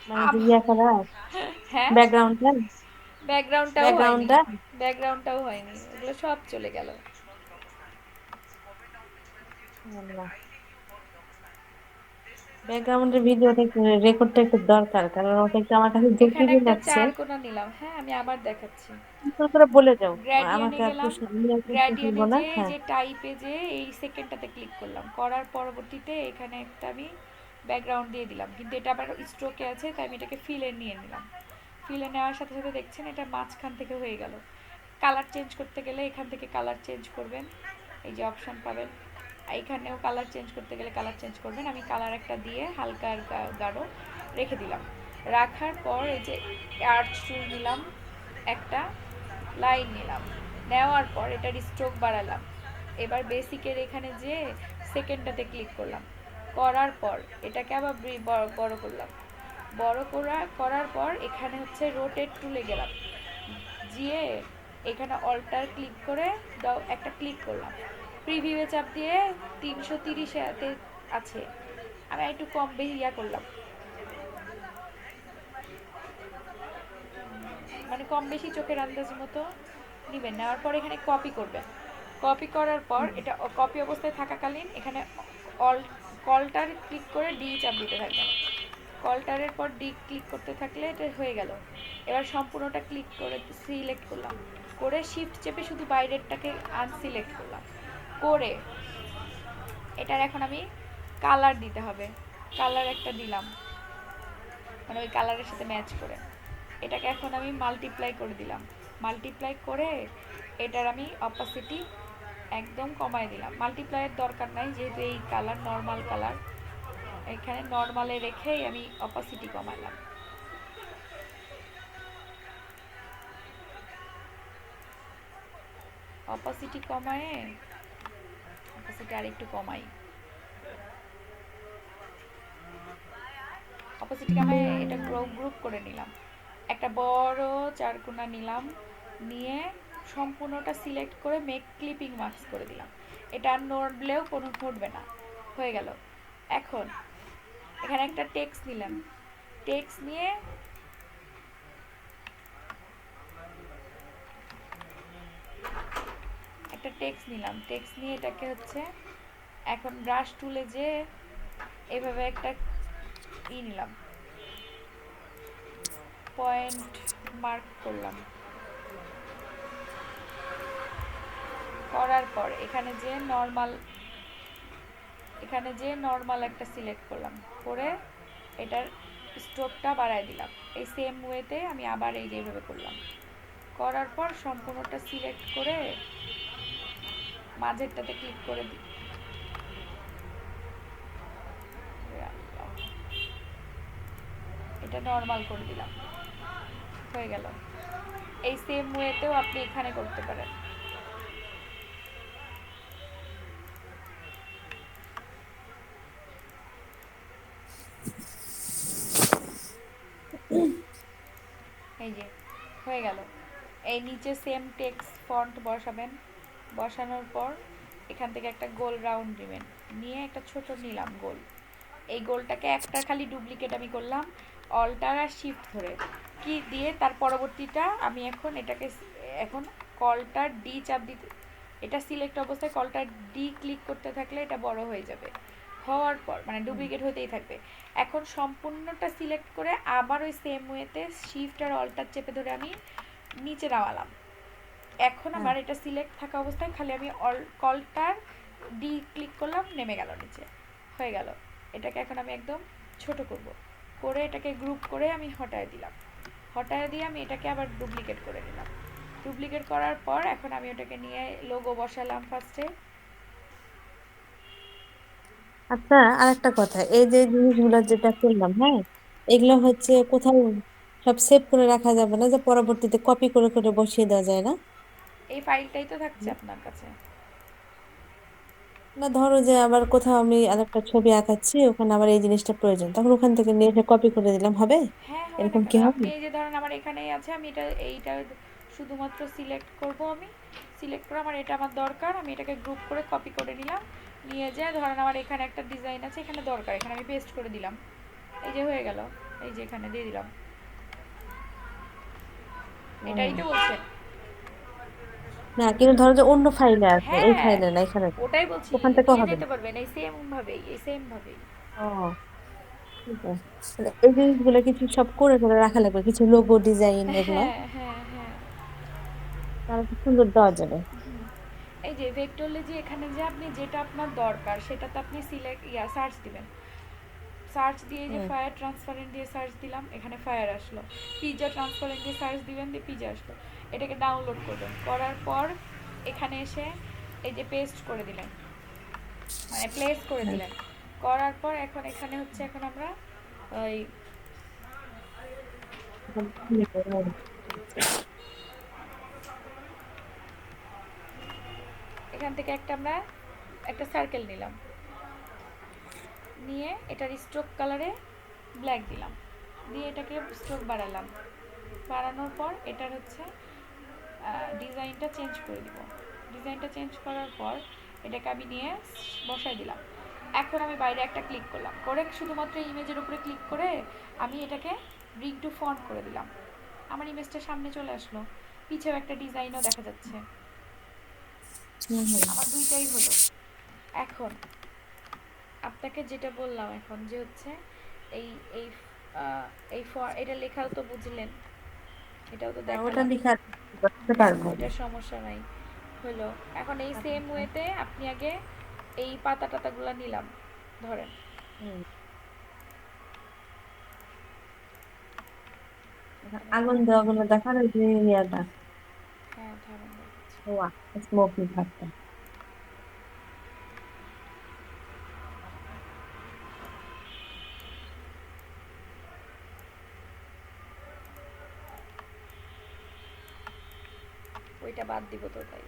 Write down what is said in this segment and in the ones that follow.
মানে যে আব- ইয়া করা হ্যাঁ, ব্যাকগ্রাউন্ডটা ব্যাকগ্রাউন্ডটাও হয়নি, ব্যাকগ্রাউন্ডটা ব্যাকগ্রাউন্ডটাও হয়নি, ওগুলো সব চলে গেল। ব্যাকগ্রাউন্ডের ভিডিওটা রেকর্ডটা একটু দরকার, কারণ ওটা একটু আমার কাছে এখানে জটিল একটা লাগছে। চার কোণা নিলাম, হ্যাঁ আমি আবার দেখাচ্ছি। করে বলে যাও, গ্র্যাডিয়ানে আমাকে আর গেলাম, প্রশ্ন আমি আর প্রশ্ন গ্র্যাডিয়ানে করবো না। যে এই হ্যাঁ, যে টাইপে যে এই সেকেন্ডটাতে ক্লিক করলাম, করার পরবর্তীতে এখানে একটা আমি ব্যাকগ্রাউন্ড দিয়ে দিলাম, কিন্তু এটা আবার স্ট্রোকে আছে তাই আমি এটাকে ফিলে নিয়ে নিলাম। ফিলে নেওয়ার সাথে সাথে দেখছেন এটা মাঝখান থেকে হয়ে গেল। কালার চেঞ্জ করতে গেলে এখান থেকে কালার চেঞ্জ করবেন, এই যে অপশান পাবেন। এইখানেও কালার চেঞ্জ করতে গেলে কালার চেঞ্জ করবেন। আমি কালার একটা দিয়ে হালকা আর গাঢ় রেখে দিলাম। রাখার পর এই যে আর্চ টুল নিলাম, একটা লাইন নিলাম, নেওয়ার পর এটার স্ট্রোক বাড়ালাম। এবার বেসিকের এখানে যে সেকেন্ডটাতে ক্লিক করলাম, করার পর এটাকে আবার বড় করলাম। করার পর এখানে হচ্ছে রোটেট টুলে গেলাম, গিয়ে এখানে অল্টার ক্লিক করে দাও, একটা ক্লিক করলাম। প্রিভিউয়ে চাপ দিয়ে 330 আছে, আমি একটু কম বেশি ইয়া করলাম, মানে কম বেশি চোখের আন্দাজ মতো নেবেন। নেওয়ার পর এখানে কপি করবেন। কপি করার পর এটা কপি অবস্থায় থাকাকালীন এখানে অল কলটার ক্লিক করে ডি চাপ দিতে থাকবেন। কলটারের পর ডি ক্লিক করতে থাকলে এটা হয়ে গেল। এবার সম্পূর্ণটা ক্লিক করে সিলেক্ট করলাম, করে শিফট চেপে শুধু বাইরেরটাকে আনসিলেক্ট করলাম, করে এটার এখন আমি কালার দিতে হবে। কালার একটা দিলাম, মানে ওই কালারের সাথে ম্যাচ করে। এটাকে এখন আমি মাল্টিপ্লাই করে দিলাম। মাল্টিপ্লাই করে এটার আমি অপাসিটি একদম কমায় দিলাম। মাল্টিপ্লাইয়ের দরকার নাই, যেহেতু এই কালার নর্মাল কালার, এখানে নর্মালে রেখেই আমি অপাসিটি কমালাম। অপাসিটি কমায়ে, অপাসিটি আরেকটু কমাই, অপোজিট কামায় এটা গ্রুপ করে নিলাম। একটা বড় চারকোনা নিলাম, নিয়ে সম্পূর্ণটা সিলেক্ট করে মেক ক্লিপিং মার্কস করে দিলাম। এটা আর নড়লেও কোনো ঘটবে না, হয়ে গেল। এখন এখানে একটা টেক্সট নিলাম, টেক্সট নিয়ে একটা টেক্সট নিলাম, টেক্সট নিয়ে এটাকে হচ্ছে এখন ব্রাশ টুলে যে এভাবে একটা নিলাম, পয়েন্ট মার্ক করলাম। করার পর এখানে যে নর্মাল একটা সিলেক্ট করলাম, করে এটার স্ট্রোকটা বাড়ায় দিলাম। এই সেম ওয়েতে আমি আবার এই যেভাবে করলাম। করার পর সম্পূর্ণটা সিলেক্ট করে মাঝেরটাতে ক্লিক করে এটা নর্মাল করে দিলাম, হয়ে গেল। এই সেম ওয়েতেও আপনি এখানে করতে পারেন। এই যে হয়ে গেল। এই নিচে সেম টেক্সট ফন্ট বসাবেন, বসানোর পর এখান থেকে একটা গোল রাউন্ড নেবেন, নিয়ে একটা ছোট নিলাম গোল। এই গোলটাকে একটা খালি ডুপ্লিকেট আমি করলাম, অল্টার আর শিফট ধরে কি দিয়ে তার পরবর্তীটা আমি এখন এটাকে এখন কলটার ডি চাপ দিতে, এটা সিলেক্ট অবস্থায় কলটার ডি ক্লিক করতে থাকলে এটা বড় হয়ে যাবে। হওয়ার পর মানে ডুপ্লিকেট হতেই থাকবে। এখন সম্পূর্ণটা সিলেক্ট করে আবার ওই সেম ওয়েতে শিফট আর অল্টার চেপে ধরে আমি নিচে নামালাম। এখন হ্যাঁ। আমার এটা সিলেক্ট থাকা অবস্থায় খালি আমি কলটার ডি ক্লিক করলাম, নেমে গেল নিচে, হয়ে গেল। এটাকে এখন আমি একদম ছোট করব, করে এটাকে গ্রুপ করে আমি হটায় দিলাম। হটায় দিয়ে আমি এটাকে আবার ডুপ্লিকেট করে নিলাম। ডুপ্লিকেট করার পর এখন আমি ওটাকে নিয়ে লোগো বসালাম ফার্স্টে। আচ্ছা, আরেকটা কথা, এই যে জিনিসগুলো যেটা করলাম, হ্যাঁ, এগুলো হচ্ছে কোথাও সব সেভ করে রাখা যাবে না, যে পরবর্তীতে কপি করে করে বসিয়ে দেওয়া যায় না? এই ফাইলটাই তো থাকছে আপনার কাছে। না, ধরো যে আবার কোথাও আমি আরেকটা ছবি আঁকাচ্ছি, ওখানে আবার এই জিনিসটা প্রয়োজন, তখন ওখান থেকে নিয়ে এসে কপি করে দিলাম, হবে? হ্যাঁ হয় না এরকম কেন, কি হবে? আপনি এই যে ধরেন আমার এখানেই আছে, আমি এইটা শুধুমাত্র সিলেক্ট করব। আমি সিলেক্ট করে আমার এটা আমার দরকার, আমি এটাকে গ্রুপ করে কপি করে নিলাম, নিয়ে যেয়ে ধরেন আমার এখানে একটা ডিজাইন আছে, এখানে দরকার, এখানে আমি পেস্ট করে দিলাম, এই যে হয়ে গেল। এই যে এখানে দিয়ে দিলাম। এটাই তো ও বলছেন। না, কিন্তু ধরো যে অন্য ফাইলে আছে, এই হ্যাঁ, ফাইলে না, এখানে না। ওটাই বলছি, ওখান থেকেও নিয়ে হবে না। যেতে পারবেন এই সেম ভাবেই, এই সেম ভাবেই। ও ঠিক আছে, মানে এই জিনিসগুলো কিছু সব করে করে রাখা লাগবে, কিছু লোগো ডিজাইন এগুলা, হ্যাঁ, হ্যাঁ, হ্যাঁ। তাহলে খুব সুন্দর দেওয়া যাবে। এই যে ভেক্টরোলজি, এখানে যে আপনি যেটা আপনার দরকার সেটাতে আপনি সিলেক্ট সার্চ দিবেন। সার্চ দিয়ে যে হুম। ফায়ার ট্রান্সপারেন্ট দিয়ে সার্চ দিলাম, এখানে ফায়ার আসলো। পিজা ট্রান্সপারেন্ট দিয়ে সার্চ দিবেন, দিয়ে পিজা আসলো। এটাকে ডাউনলোড করবেন, করার পর এখানে এসে এই যে পেস্ট করে দিলেন, মানে প্লেস করে হ্যাঁ। দিলেন। করার পর এখন এখানে হচ্ছে, এখন আমরা ওই এখান থেকে একটা আমরা একটা সার্কেল নিলাম, নিয়ে এটার স্ট্রোক কালারে ব্ল্যাক দিলাম, দিয়ে এটাকে স্ট্রোক বাড়ালাম। বাড়ানোর পর এটার হচ্ছে ডিজাইনটা চেঞ্জ করে দিব। ডিজাইনটা চেঞ্জ করার পর এটাকে আমি নিয়ে বসাই দিলাম। এখন আমি বাইরে একটা ক্লিক করলাম, করে শুধুমাত্র ইমেজের উপরে ক্লিক করে আমি এটাকে ব্রিং টু ফন্ট করে দিলাম। আমার ইমেজটা সামনে চলে আসলো, পিছেও একটা ডিজাইনও দেখা যাচ্ছে। হুম, হুম। আমার দুইটাই হলো। এখন আপনাকে যেটা বললাম এখন যে হচ্ছে এই এই এই এটা লেখাও তো বুঝলেন, এটাও তো হ্যাঁ, ওটা দেখালাম। লিখে আর করতে পারবো। এটা সমস্যা নাই, হলো। এখন এই সেম আচ্ছা। ওয়েতে আপনি আগে এই পাতা টাতাগুলো নিলাম, ধরেন। হুম। এখানে আগুন ধরেন। দেওয়া গুলো দেখার ওই যে ইয়াটা, হ্যাঁ, ধরেন দেখাচ্ছি। ওয়া স্মোকি ভাবটা। ওইটা বাদ দিব তো তাই।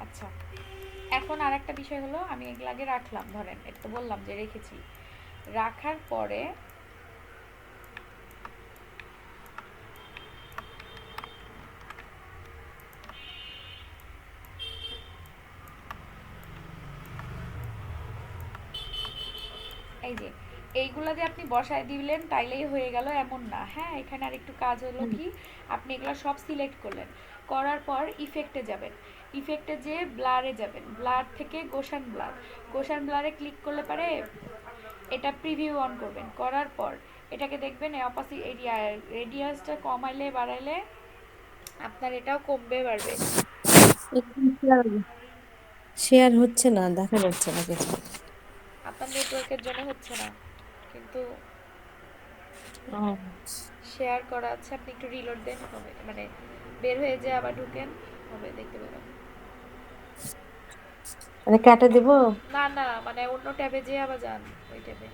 আচ্ছা, এখন আর একটা বিষয় হলো, আমি এগুলো আগে রাখলাম, ধরেন এটা তো বললাম যে রেখেছি। রাখার পরে এই যে এইগুলা যে আপনি বসায় দিলেন তাইলেই হয়ে গেল এমন না, হ্যাঁ। এখানে আর একটু কাজ হলো হুম। কি, আপনি এগুলো সব সিলেক্ট করলেন, করার পর ইফেক্টে যাবেন। ইফেক্টে যে ব্লারে যাবেন, ব্লার থেকে গোশান ব্লার, গোশান ব্লারে ক্লিক করলে পারে এটা প্রিভিউ অন করবেন। করার পর এটাকে দেখবেন অপাসি এরিয়া রেডিয়াসটা কমাইলে বাড়াইলে আপনার এটাও কমবে বাড়বে। শেয়ার হচ্ছে না, দেখা যাচ্ছে না কিছু। আপনার নেটওয়ার্কের জন্য হচ্ছে না, কিন্তু ও, শেয়ার করা আছে। আপনি একটু রিলোড দেন, হবে মানে বের হয়ে যেয়ে আবার ঢুকেন, হবে, দেখতে পাবেন। মানে কেটে দিব। না না, মানে অন্য ট্যাবে যেয়ে আবার যান, ওই ট্যাবে।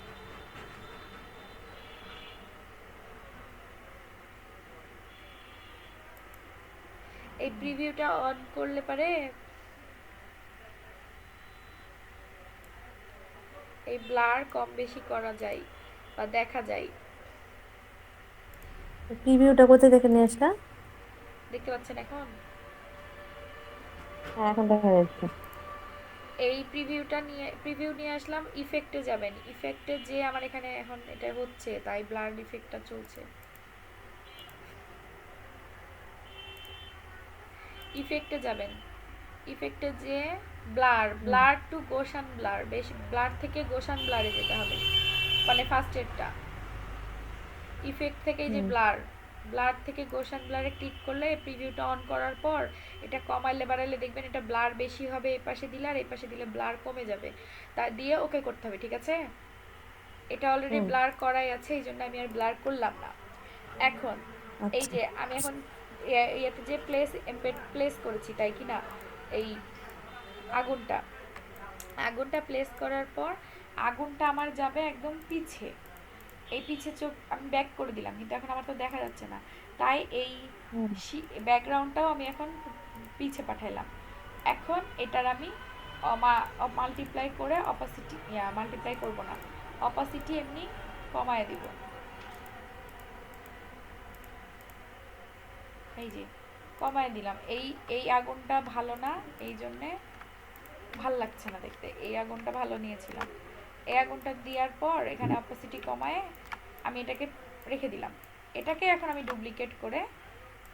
এই প্রিভিউটা অন করলে পারে এই ব্লার কম বেশি করা যায় বা দেখা যায়। প্রিভিউটা কোথায় দেখে নিয়ে আসলা? দেখতে পাচ্ছেন এখন? হ্যাঁ, এখন দেখা যাচ্ছে। এই প্রিভিউ নিয়ে আসলাম, ইফেক্টে যাবেন। ইফেক্টে যে আমার এখানে এখন এটা হচ্ছে, তাই ব্লার ইফেক্টটা চলছে। ইফেক্টে যাবেন, ইফেক্টে যে ব্লার, হুম। ব্লার টু গোশান ব্লার, বেশি ব্লার থেকে গোশান ব্লারে যেতে হবে, মানে ফার্স্ট এরটা। ইফেক্ট থেকে যে হুম। ব্লার, ব্লার থেকে গোশান ব্লারে ক্লিক করলে প্রিভিউটা অন করার পর এটা কমাইলে বাড়াইলে দেখবেন এটা ব্লার বেশি হবে এই পাশে দিলে, আর এই পাশে দিলে ব্লার কমে যাবে। তা দিয়ে ওকে করতে হবে, ঠিক আছে? এটা অলরেডি হুম। ব্লার করাই আছে, এই জন্য আমি আর ব্লার করলাম না। এখন এই আচ্ছা। যে আমি এখন ইয়েতে যে প্লেস করেছি, তাই কি না? এই আগুনটা, আগুনটা প্লেস করার পর আগুনটা আমার যাবে একদম পিছে। এই পিছে চোখ আমি ব্যাক করে দিলাম, কিন্তু এখন আমার তো দেখা যাচ্ছে না, তাই এই হুম। ব্যাকগ্রাউন্ডটাও আমি এখন পিছে পাঠাইলাম। এখন এটার আমি মাল্টিপ্লাই করে অপাসিটি, মাল্টিপ্লাই করব না, অপাসিটি এমনি কমায় দিব। এই যে কমায় দিলাম। এই এই আগুনটা ভালো না, এই জন্যে ভাল লাগছে না দেখতে। এই আগুনটা ভালো নিয়েছিলাম। এই আগুনটা দেওয়ার পর এখানে অপাসিটি কমায় আমি এটাকে রেখে দিলাম। এটাকে এখন আমি ডুপ্লিকেট করে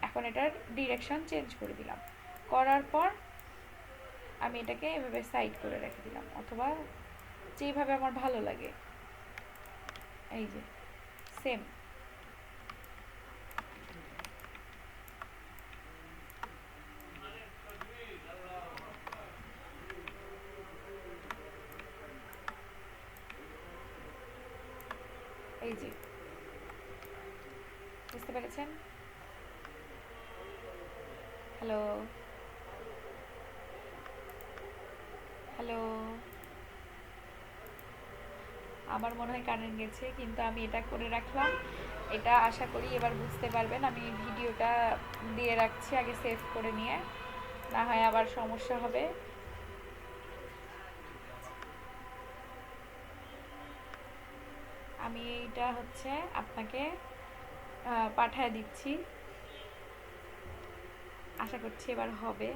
এখন এটার ডিরেকশন চেঞ্জ করে দিলাম। করার পর আমি এটাকে এভাবে সাইড করে রেখে দিলাম, অথবা যেভাবে আমার ভালো লাগে। এই যে সেম। এই যে, বুঝতে পেরেছেন? Hello, hello. আমার মনে হয় কারেন্ট গেছে, কিন্তু আমি এটা করে রাখলাম। এটা আশা করি এবার বুঝতে পারবেন। আমি ভিডিওটা দিয়ে রাখছি আগে সেভ করে নিয়ে, না হয় আবার সমস্যা হবে। আমি এইটা হচ্ছে আপনাকে পাঠায় দিচ্ছি। আশা করছি এবার হবে,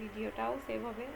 ভিডিওটাও সেভ হবে।